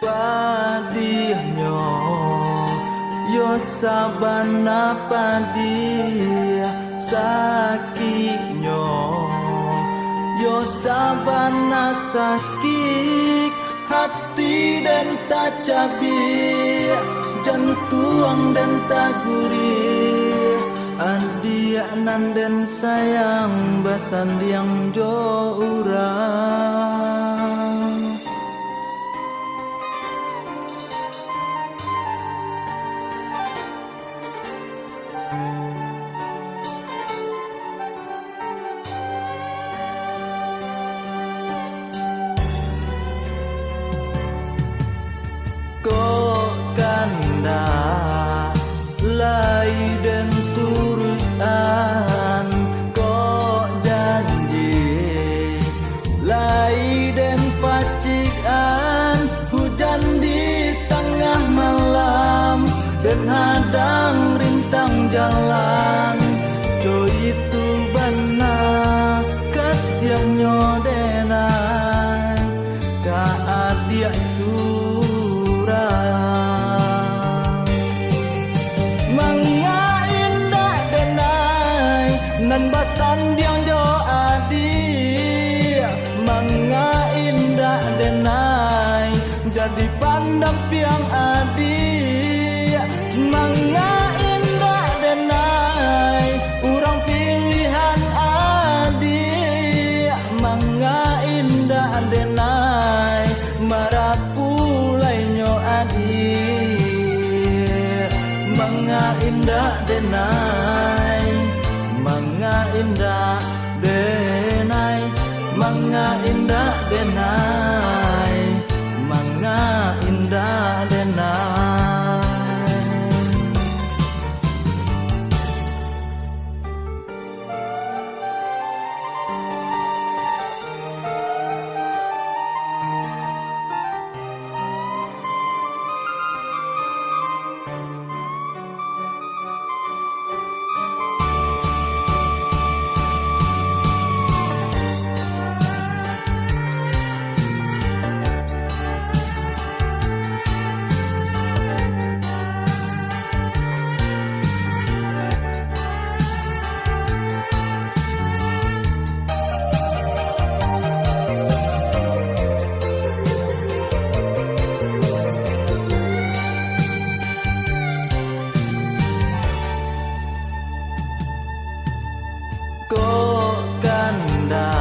padihnya yo sabana padia sakitnya yo sabana sakit hati dan tak cabi jantung dan tak gurih adia nan dan sayang basan yang jo urang kok kanda lai dan turutan kok janji lai dan pacikan hujan di tengah malam dan hadang rintang jalan co itu benar kasihannya denai ka adia nan basan diang jo adi manga indah denai jadi pandampiang adi manga indah denai urang pilihan adi manga indah denai marapulai nyo adi manga indah denai manga indah denai manga indah denai manga indah denai kok kanda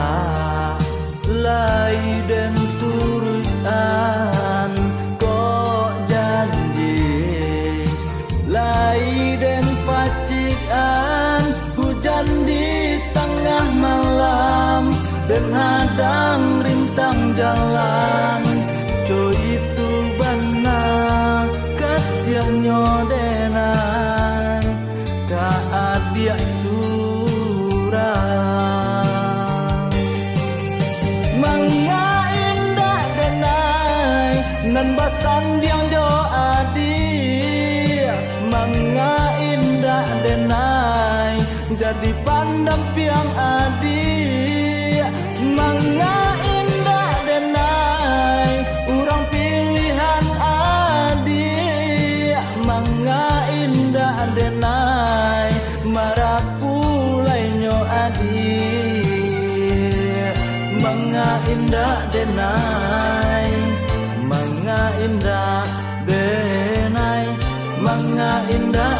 lai dan turutan kok janji lai dan pacikan hujan di tengah malam dan hadang rintang jalan co itu benar kasihannya denai ka adia manga indah denai nan basan diang jo adi manga indah denai jadi pandampiang adi manga indah denai urang pilihan adi manga indah denai marapulai nyo adi manga indah denai manga indah denai manga indah